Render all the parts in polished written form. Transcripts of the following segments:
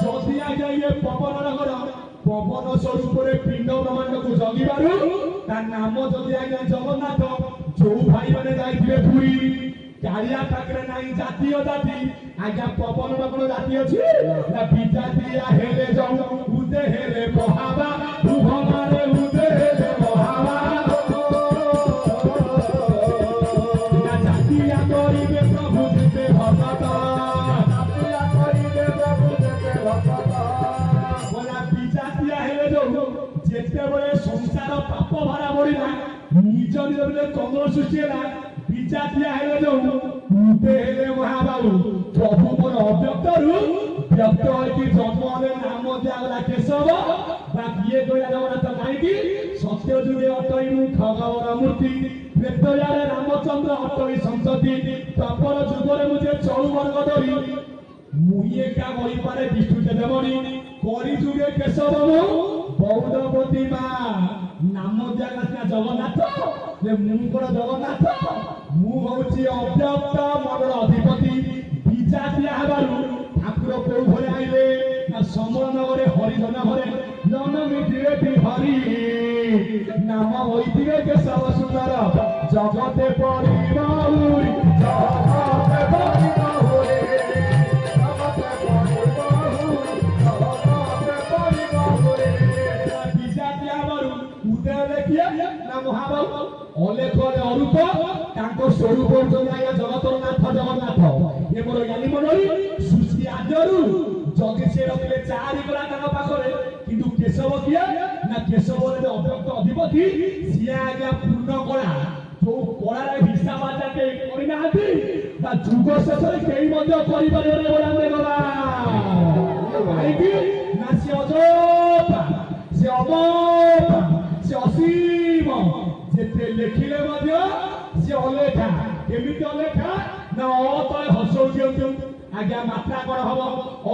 যদি আজ্ঞା ଇଏ ପବନର ଘର ପବନ ସ୍ୱରୂପରେ ପିଣ୍ଡ ବ୍ରହ୍ମାଣ୍ଡକୁ ଜଗିବାରୁ ତା ନାମ ଯଦି ଆଜ୍ଞା ଜଗନ୍ନାଥ। ଯୋଉ ଭାଇମାନେ ଯାଇଥିବେ ପୁରୀ କାଳିଆ ପାଖରେ ନାହିଁ ଜାତୀୟ ଜାତି ଆଜ୍ଞା ପବନର କଣ ଜାତି ଅଛି ନା ବିଜାତିଆ ହେଲେ ଯାଉ ଉଦେ ହେଲେ ମହାବା ଭୁବନରେ ଉଦେ ହେଲେ ମହାବା ଜାତିଆ କରିବେ ପ୍ରଭୁ ଯେତେ ଭଗତ ବିଜାତିଆ ହେଲେ ଯୋଉ ଯେତେବେଳେ ସଂସାର ପାପ ଭରା ବଢିଲା ନିଜ ନିଜ ଭିତରେ କନ୍ଦଳ ସୃଷ୍ଟି ହେଲା ବିଜାତିଆ ହେଲେ ଯୋଉ ଉଦେ ହେଲେ ମହାବାବୁ ପ୍ରଭୁ ମୋର ଅବ୍ୟକ୍ତରୁ ବ୍ୟକ୍ତ ହୋଇକି ଜନ୍ମ ହେଲେ ନାମ ଦିଆଗଲା କେଶବ ବା କିଏ କହିଲା ଜଗନ୍ନାଥ କାହିଁକି ସତ୍ୟ ଯୁଗେ ଅଟଇ ମୁଁ ଖଗବର ମୂର୍ତ୍ତି ତ୍ରେତୟାରେ ରାମଚନ୍ଦ୍ର ଅଟଇ ସନ୍ତତି ଦ୍ୱାପର ଯୁଗରେ ମୁଁ ଯେ ଚଳୁବର୍ଗ ଧରି ମୁଇଁ ଏକା ବହିପାରେ ବିଷ୍ଣୁ ଦେବମଣି କରି ଯୁଗେ କେଶବ ମୁଁ ବୌଦ୍ଧପତି ମା ନାମ ଦିଆଗଲା ଜଗନ୍ନାଥ ଯେ ମୁଁ କଣ ଜଗନ୍ନାଥ ମୁଁ ହଉଛି ଅବ୍ୟକ୍ତ ମନର ଅଧିପତି ବିଜାତିଆ ହେବାରୁ ଠାକୁର କୋଉ ଭଳି ଆଇଲେ ନା ସମରନଗରେ ହରିଜନ ଘରେ ଜନ ମିଠିରେ ହରି ନାମ ହୋଇଥିବେ କେଶବ ସୁନ୍ଦର ଜଗତେ ପରିବ ହୁରି ଜଗତେ ପରିବ ହୁରି ଜଗତେ ପରିବ ହୁରି ଜଗତେ ପରିବ ହୁରି ବିଜାତିଆ ହେବାରୁ ଉଦୟ ଲେଖିଏ ନା ମହାବାବୁ ଅଲେଖରେ ଅରୂପ ତାଙ୍କ ସ୍ୱରୂପ ଆଜ୍ଞା ଜଗତର ନାଥ ଜଗନ୍ନାଥ ଏ ମୋର ଜ୍ଞାନୀ ମଣ୍ଡଳୀ ସୃଷ୍ଟି ଆଦ୍ୟରୁ ଯଦି ସେ ରଖିଲେ ଚାରି ଗଳା ତାଙ୍କ ପାଖରେ କିନ୍ତୁ କେଶବ କିଏ ନା କେଶବ ଅବ୍ୟକ୍ତ ଅଧିପତି ସିଏ ଆଜ୍ଞା ପୂର୍ଣ୍ଣ କଳା ଯୋଉ କଳାର ହିସାବ ଆଜ୍ଞା କେହି କରିନାହାନ୍ତି ବା ଯୁଗ ଶେଷରେ କେହି ମଧ୍ୟ କରିପାରିବେ ବୋଲି ଗଲା କାହିଁକି ନା ସେ ଅଯୋପା ସେ ଅମୋପା ସେ ଅସୀମ ଯେତେ ଲେଖିଲେ ମଧ୍ୟ ସେ ଅଲେଖା କେମିତି ଅଲେଖା ନା ତଳେ ହସଉ ଦିଅନ୍ତୁ ଆଜ୍ଞା ମାତ୍ରା କଣ ହବ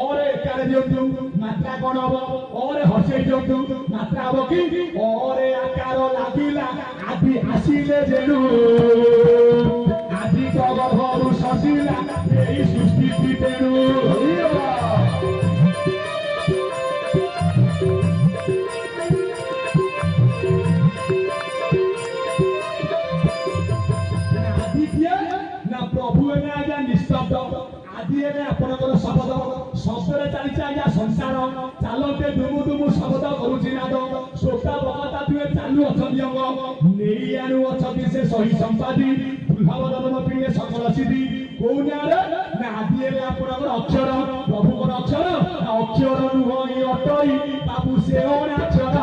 ଅରେ ଏକାରେ ଦିଅନ୍ତୁ ମାତ୍ରା କଣ ହବ ଅରେ ହସେଇ ଦିଅନ୍ତୁ ମାତ୍ରା ହବ କି ଅରେ ଆକାର ଲାଗିଲା ଆଦି ଆସିଲେ ଯେଣୁ ଆଦି ଗର୍ଭରୁ ଶଶିଲା ଏହି ସୃଷ୍ଟି ତେଣୁ ଆପଣଙ୍କର ଶବ୍ଦ ଶବ୍ଦରେ ଚାଲିଛି ଆଜ୍ଞା ସଂସାର ଚାଲତେ ଦୁମୁ ଦୁମୁ ଶବ୍ଦ କରୁଛି ନାଦ ଶ୍ରୋତା ବକ୍ତା ଦୁଏ ଚାଲୁ ଅଛନ୍ତି ଅଙ୍ଗ ନେଇ ଆଣୁ ଅଛନ୍ତି ସେ ସହି ସମ୍ପାଦି ଦୁର୍ଭାବନ ପିଣ୍ଡେ ସକଳ ସିଦ୍ଧି କୋଉ ନ୍ୟାୟରେ ନା ଆଦି ହେଲେ ଆପଣଙ୍କର ଅକ୍ଷର ପ୍ରଭୁଙ୍କର ଅକ୍ଷର ଅକ୍ଷର ନୁହଁ ଇ ଅଟଇ ବାବୁ ସେ ଅକ୍ଷର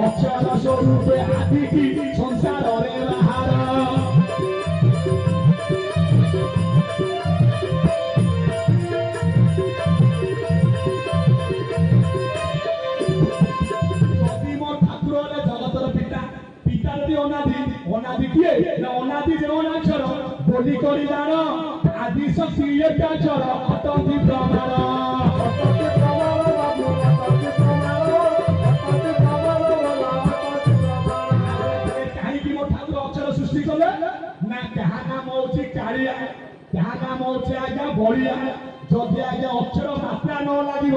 ଅକ୍ଷର ସ୍ୱରୂପେ ଆଦି କି ସଂସାରରେ ବାହାର অনাদি কিয়ে না অনাদি যে অনাক্ষর বলি করি জান আদি শক্তি একাক্ষর অটন্তি প্রমাণ কাহিঁকি মো ঠাকুর অক্ষর সৃষ্টি কলে না কাহা নাম হচ্ছে কাଳିଆ কাহা নাম হচ্ছে আজ্ঞা বড়িয়া যদি আজ্ঞা অক্ষর মাত্রা ন লাগিব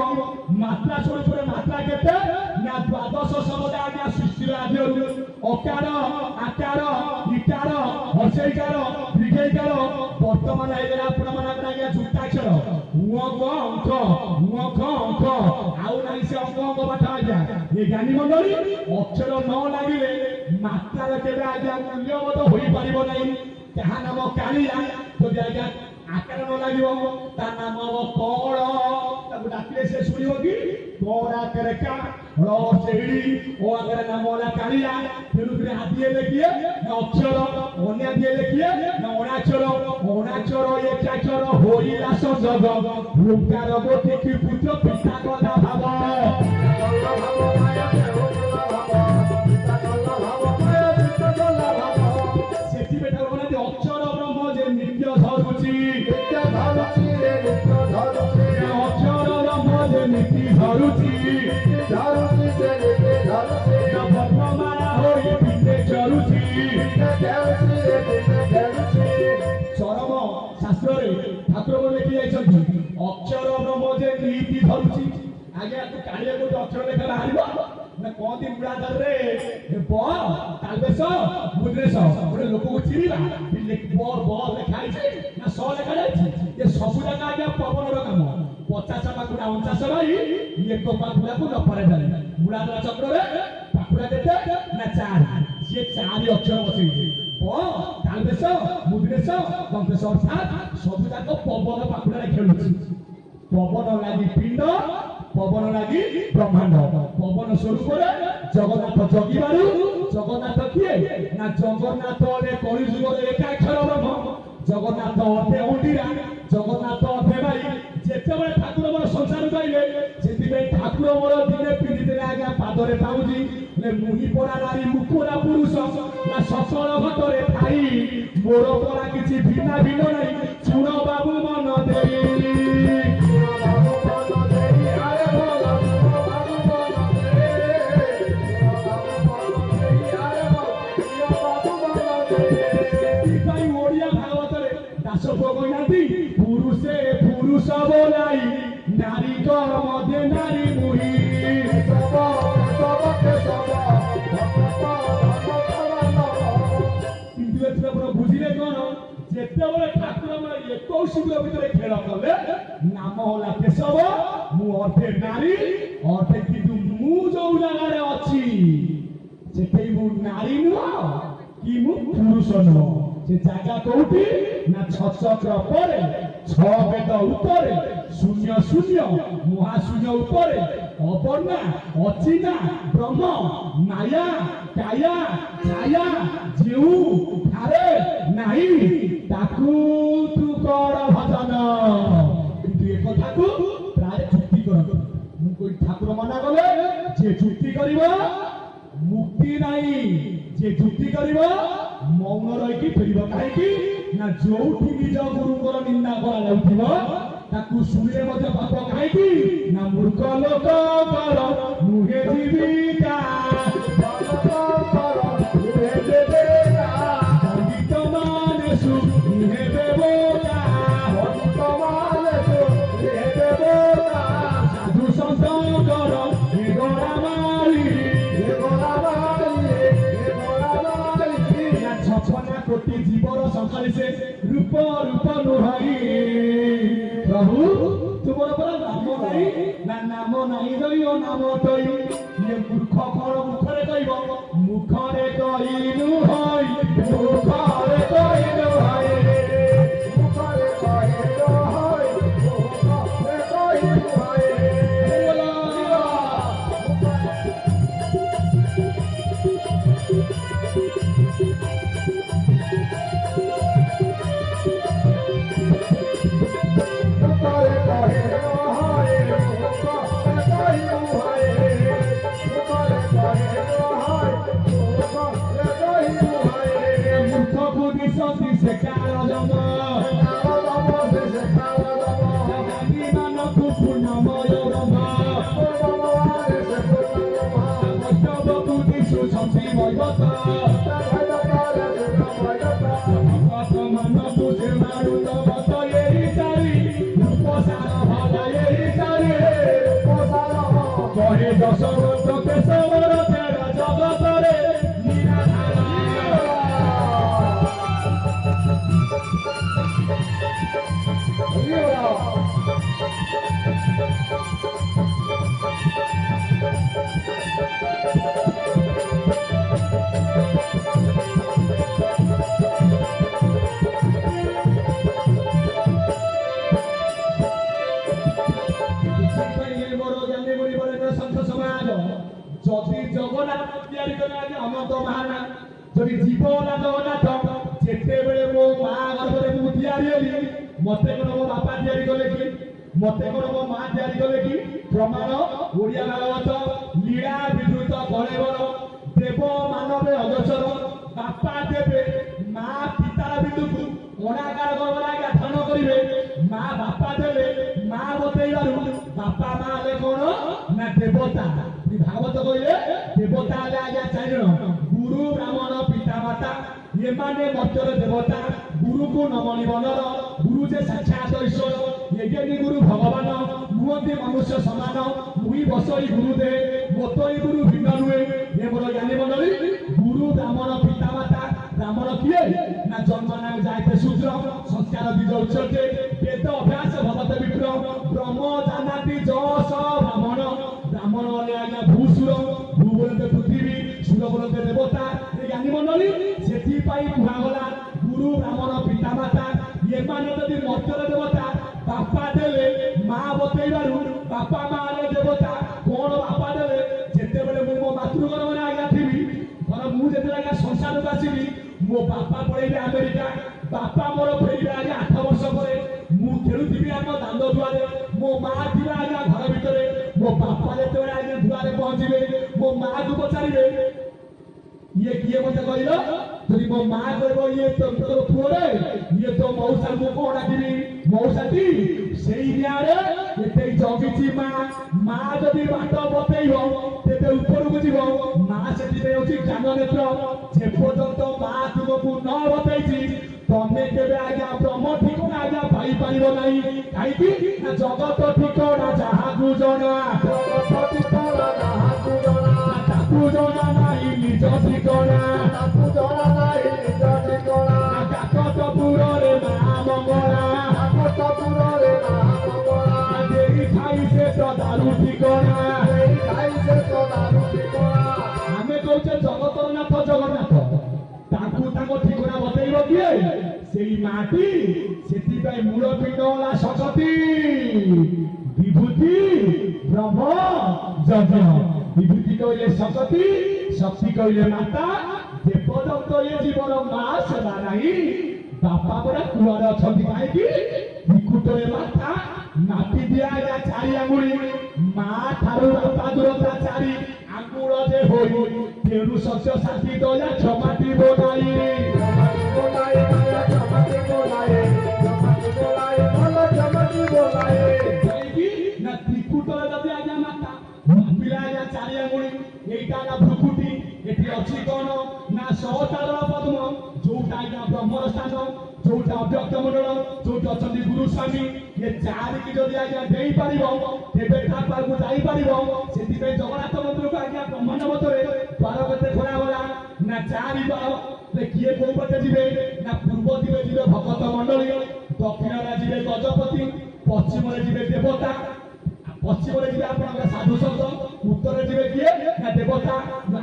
মাত্রা স্বরূপে মাত্রা কেতে না দ্বাদশ শব্দ আজ্ঞা সৃষ্টির আদিରୁ অকার আকার ইকার হর্ষইকার দীর্ঘইকার বর্তমান আইলে আপনার আজ্ঞা যুক্তাক্ষর উঙ্ক অঙ্ক উঙ্ক অঙ্ক আউ নাই সে অঙ্ক অঙ্ক পাঠ আজ্ঞা এ জ্ঞানী মন্ডলী অক্ষর ন লাগিলে মাত্রার কেবে আজ্ঞা মূল্যবোধ হয়ে পারিব নাই কাহা নাম কালিয়া যদি আজ্ঞা আকার ন লাগিব তার নাম হব কড় তাকে ডাকিলে সে শুনিব কি কড়া কেরেকা র সেইড়ি ও আকারে নাম হলা কালিয়া তেণু করে আদিয়ে লেখিয়ে না অক্ষর অন্যা দিয়ে লেখিয়ে না অনাক্ষর একাক্ষর হইলা সংযোগ রূপকার গতি কি পুত্র পিতা কথা ভাব সেটি বেটা বলতে অক্ষর ব্রহ্ম যে নিত্য ধরুচি অক্ষর ব্রহ্ম যে নীতি ধরুচি বর্তমান হই পিঠে চলুচি চরম শাস্ত্রে ঠাকুর লেখি যাইছেন অক্ষর ব্রহ্ম जे नीति धरुची आगे तू कालिया को अक्षर लेखा बाहरिबो ना कोन दिन बुढ़ा दर रे ब तालबेस मुद्रेश गोटे लोक को चिरिबा ब ब लेखा छै ना स लेखा जाय ये सब जाका आगे पवन रो काम 50 पाकुड़ा 49 भाई एक पाकुड़ा को न परे जाय बुढ़ा दर चक्र रे पाकुड़ा देते ना 4 जे 4 अक्षर बसै ब तालबेस मुद्रेश दंतेश अर्थात सब जाका पवन पाकुड़ा रे खेलुछि पवन लागि पिंड पवन लागि ब्रह्मांड पवन स्वरूप जगन्नाथ जगिबारु जगन्नाथ किए ना जगन्नाथ रे कଳି जुग रे एकाक्षर ब्रह्म जगन्नाथ अर्थे ओंडीरा जगन्नाथ अर्थे भाई जेते बळे ठाकुर मोर संसार जाइले जेति बे ठाकुर मोर दिने पिंडी दे आगे पादरे पाउजी ले मुहि परा नारी मुखरा पुरुष ना सकल घटरे थाई मोर परा किछि भिना भिन्न नै सुनो बाबू मन देई पुरुषे पुरुष बोलाई नारी को मध्य नारी मुही किंतु एथरे बुझिले कोन जेते बळे ठाकुर मन 21 भितर खेल कले नाम होला केशव मु अर्थे नारी अर्थे किंतु मु जो जगह रे अछि जेते मु नारी नुह कि मु पुरुष नुह से जागा कोठी ना छचक्र परे छ वेद ऊपरे शून्य शून्य महाशून्य ऊपरे अपर्णा अचिना ब्रह्म माया काया छाया जेउ थारे नाही ताकू तू कर भजन किंतु एक कथा को प्राय चुक्ति कर मु कोई ठाकुर मना गले जे चुक्ति करिवो मुक्ति नाही जे चुक्ति करिवो मौन रही फेरब कहीं ना जो निज गुरुंर निंदा करा ताकू शुणे पाप कहीं ना मूर्ख लोक नुहे जीविका पंडित मानेसु नुहे देवता साधु सन्तकर एगोरा मारी कोटि जीवर संसारी से रूप रूप नुहाई प्रभु तुमर पर नाम नहीं ना नाम नहीं रहियो नाम तई ये मूर्ख कौन मुखरे कहबो मुखरे कहि नुहाई मुखरे कहि नुहाई मुखरे कहि नुहाई मुखरे कहि नुहाई से कालो जम से कालो जम गादी मानो कुपुना मयो रम कष्ट बुद्धि सुसंसी मयत कष्ट मन बुझे मारू तो मत एही सारी रूपसार भला एही सारी कहे दशरथ केशवर तेरा जगत रे जगन्नाथ तैयारी करे अनंत महाना जदि जीवना जगन्नाथ जेते बेले मो मां गर्भरे मु तैयारी हेली मते कोन मो बापा तैयारी कले कि मते कोन मो मां तैयारी कले कि प्रमाण ओडिया भागवत लीला विद्रुत गणेवर देव मानवे अगोचर बापा देवे मां पितार बिंदुकु अनाकार गर्भरा गाथन करिवे मां बापा देले मां बतेइबारु बापा मां ले कोन ना देवता भागवत कहले देवता आज्ञा चारिजण गुरु ब्राह्मण पिता माता ये माने मतर देवता गुरु को नमणी बनर गुरु जे साक्षात ईश्वर ये गुरु भगवान বসই গুরুদে মতই গুরু ভিন্ন নুয়ে এ বড় জ্ঞানী মন্ডলী গুরু ব্রাহ্মণ পিতা মাতা ব্রাহ্মণ কিয়ে না জন্ম না যাইতে শূদ্র সংস্কার বীজ উচ্চতে বেদ অভ্যাস ভবতে বিপ্র ব্রহ্ম জানাতি যশ ব্রাহ্মণ ব্রাহ্মণ হলে আজ্ঞা ভূসুর ভূ বলতে পৃথিবী সুর বলতে দেবতা এই জ্ঞানী মন্ডলী সেথিপাই কুহাগলা গুরু ব্রাহ্মণ পিতা মাতা এମାନେ ଯଦି ମର୍ତ୍ତ୍ୟର ଦେବତା ବାପା ଦେଲେ ମା ବତେଇବାରୁ ବାପା ମା ଦେବତା କଣ ବାପା ଦେଲେ ଯେତେବେଳେ ମୁଁ ମୋ ମାତୃଗର୍ଭରେ ଆଜ୍ଞା ଥିବି ଧର ମୁଁ ଯେତେବେଳେ ଆଜ୍ଞା ସଂସାରକୁ ଆସିବି ମୋ ବାପା ପଳେଇବେ ଆମେରିକା ବାପା ମୋର ଫେରିବେ ଆଜ୍ଞା 8 ବର୍ଷ ପରେ ମୁଁ ଖେଳୁଥିବି ଆମ ଦାଣ୍ଡ ଦୁଆରେ ମୋ ମା ଥିବା ଆଜ୍ଞା ଘର ଭିତରେ ମୋ ବାପା ଯେତେବେଳେ ଆଜ୍ଞା ଦୁଆରେ ପହଞ୍ଚିବେ ମୋ ମାକୁ ପଚାରିବେ ये किए मते कहिलो যদি মো মা কইবো ইয়ে তো তোর পুরে ইয়ে তো মৌসা মু কোন ডাকিবি মৌসাটি সেই নিয়ারে এতে জগিছি মা মা যদি বাট বতেইব তেতে উপরକୁ ଯିବ মা সেটিতে হচ্ছে জ্ঞান নেত্র যে পর্যন্ত মা তোমাকে ন বতেইছি তমে কেবে আজ্ঞা ব্রহ্ম ঠিকনা আজ্ঞা পাই পারিব নাই কাইকি না জগত ঠিকনা যাহাকু জনা জগত ঠিকনা যাহাকু জনা তাকু জনা নাই নিজ ঠিকনা তাকু জনা নাই নিজ ঠিকনা কাকতপুরে মা মঙ্গলা কাকতপুরে মা মঙ্গলা দেই খাইছে তো দারু ঠিকনা দেই খাইছে তো দারু ঠিকনা আমি কইছে জগতর নাথ জগন্নাথ তাকু তাকো ঠিকনা বতেইব কিয়ে সেই মাটি সেটিপাই মূল পিণ্ড হলা শক্তি বিভূতি ব্রহ্ম যজ্ঞ বিভূতি কইলে শক্তি শক্তি কইলে মাতা যে পর্যন্ত এ জীবন মা সেবা নাই বাপা পরে কুয়ারে অଛନ୍ତି কাইকি নিকুটরে মাতা নাতি দিয়া যা চারি আঙুলি মা ঠারু বাপা দূরতা চারি আঙুল যে হই তেণু শস্য সাথী দয়া ক্ষমাটি বোনাই না ত্রিকুটরে যদি আজ্ঞা মাতা পিলা আজ্ঞা চারি আঙুলি এইটা না ভ্রুকুটি এটি অছি কোন না সহতার পদ্ম ଯୋଉଟା ଆଜ୍ଞା ବ୍ରହ୍ମର ସ୍ଥାନ ଯୋଉଟା ଅବ୍ୟକ୍ତ ମଣ୍ଡଳ ଯୋଉଠି ଅଛନ୍ତି ଗୁରୁ ସ୍ୱାମୀ ଏ ଚାରିକି ଯଦି ଆଜ୍ଞା ଦେଇପାରିବ ତେବେ ତା ପାଖକୁ ଯାଇପାରିବ ସେଥିପାଇଁ ଜଗନ୍ନାଥ ମନ୍ଦିରକୁ ଆଜ୍ଞା ବ୍ରହ୍ମାଣ୍ଡ ମତରେ ଦ୍ୱାର କେତେ ଖୋଲା ଗଲା ନା ଚାରି ଦ୍ୱାର କିଏ କୋଉ ପଟେ ଯିବେ ନା ପୂର୍ବ ଦିଗରେ ଯିବେ ଭଗତ ମଣ୍ଡଳୀ ଦକ୍ଷିଣରେ ଯିବେ ଗଜପତି ପଶ୍ଚିମରେ ଯିବେ ଦେବତା ପଶ୍ଚିମରେ ଯିବେ ଆପଣଙ୍କର ସାଧୁ ସନ୍ଥ ଉତ୍ତରରେ ଯିବେ କିଏ ନା ଦେବତା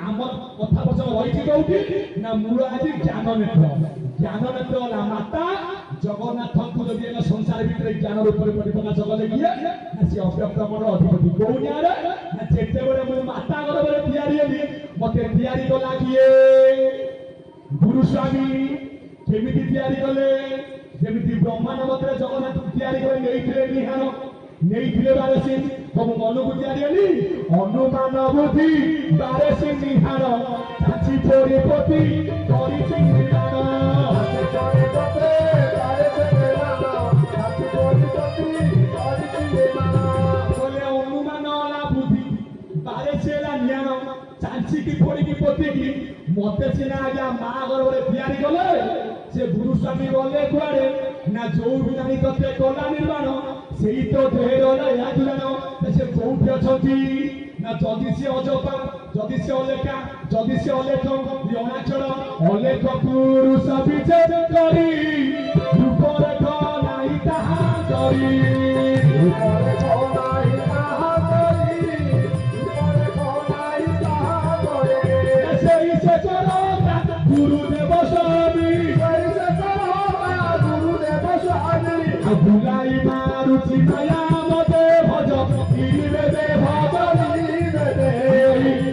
ଆମର କଥା ପଛରେ ରହିଛି କୋଉଠି ନା ମୂଳ ଆଜି ଜ୍ଞାନ ନେତ୍ର ହେଲା ମାତା ଜଗନ୍ନାଥଙ୍କୁ ଯଦି ଏକ ସଂସାର ଭିତରେ ଜ୍ଞାନ ରୂପରେ ପରିପ୍ରକାଶ କଲେ କିଏ ନା ସେ ଅବ୍ୟକ୍ତ ମଣ୍ଡଳ ଅଧିପତି କୋଉ ନ୍ୟାୟରେ ନା ଯେତେବେଳେ ମୁଁ ମାତା ଗର୍ଭରେ ତିଆରି ହେଲି ମତେ ତିଆରି କଲା କିଏ ଗୁରୁ ସ୍ୱାମୀ କେମିତି ତିଆରି କଲେ ଯେମିତି ବ୍ରହ୍ମାଣ୍ଡ ମତରେ ଜଗନ୍ନାଥଙ୍କୁ ତିଆରି କରି ନେଇଥିଲେ ନିହାର ନେଇଥିଲେ ବାରେସି ତମ ମନକୁ ତିଆରି ହେଲି ଅନୁମାନ ବୁଦ୍ଧି ବାରେସି ନିହାର ଚାଚି ପରି କରିଛି ନିହାର অনুমান হলা বুদ্ধি বারেছি ହେଲା ଜ୍ଞାନ ଚାଞ୍ଚିକି ପୋଡ଼ିକି ପୋତିକି ମତେ ସିନା ଆଜ୍ଞା ମା ଗର୍ଭରେ ତିଆରି କଲେ ସେ ଗୁରୁ ସ୍ୱାମୀ ଗଲେ କୁଆଡେ ନା ଯୋଉ ବିନାନୀ ତତେ କଲା ନିର୍ମାଣ ସେଇ ତ ଦେହରେ ହେଲା ଏହା ଜୁଲାଣ ସେ କୋଉଠି ଅଛନ୍ତି ନା ଯଦି ସେ ଅଜପା ଯଦି ସେ ଅଲେଖା ଯଦି ସେ ଅଲେଖ ଅନାଚଳ ଅଲେଖ ପୁରୁଷ ବିଚ୍ଛେଦ କରି ରୂପରେଖ ନାହିଁ ତାହା କରି ରୂପରେଖ ନାହିଁ ତାହା କରି ରୂପରେଖ ନାହିଁ ତାହା କରି ସେଇ ଶେଷର ଗୁରୁଦେବ ସ୍ୱାମୀ ସେଇ ଶେଷର ଗୁରୁଦେବ ସ୍ୱାମୀ ବୁଲାଇ ମାରୁଛି ମାୟା ମତେ ଭଜ ନିବେଦେ ଭଜ ନିବେଦେ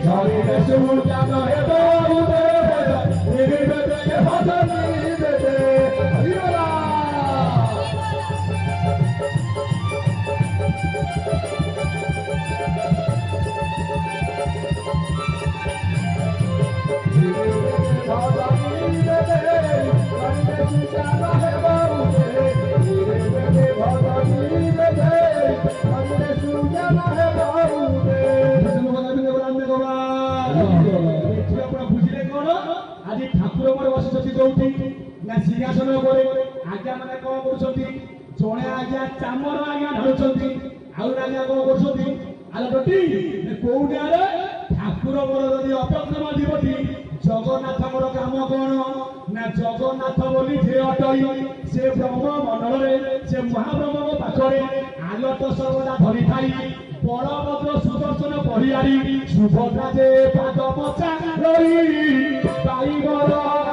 ଶରୀରେ ସୁଜ୍ଞାନ ହେବ ଭଜ ନିବେଦେ ଭଜ ନିବେଦେ ହରିରା আজি ঠাকুর উপরে বসিছন্তি কোউঠি না সিংহাসন উপরে আজ্ঞা মানে কোন করছন্তি জনে আজ্ঞা চামর আজ্ঞা ঢালুছন্তি আউ আজ্ঞা কোন করছন্তি ଆଲୋଟି କୋଉ ଗାଁରେ ଠାକୁର ମୋର ଯଦି ଅପକ୍ରମ ଯିବଟି ଜଗନ୍ନାଥଙ୍କର କାମ କଣ ନା ଜଗନ୍ନାଥ ବୋଲି ଯେ ଅଟଇ ସେ ବ୍ରହ୍ମ ମଣ୍ଡଳରେ ସେ ମହାବ୍ରହ୍ମଙ୍କ ପାଖରେ ଆଲଟ ସର୍ବଦା ଧରିଥାଇ ବଳଭଦ୍ର ସୁଦର୍ଶନ ପରିହାରି ସୁଭଦ୍ରା ଯେ ପାଦ ମଚା ରହି ପାଇବର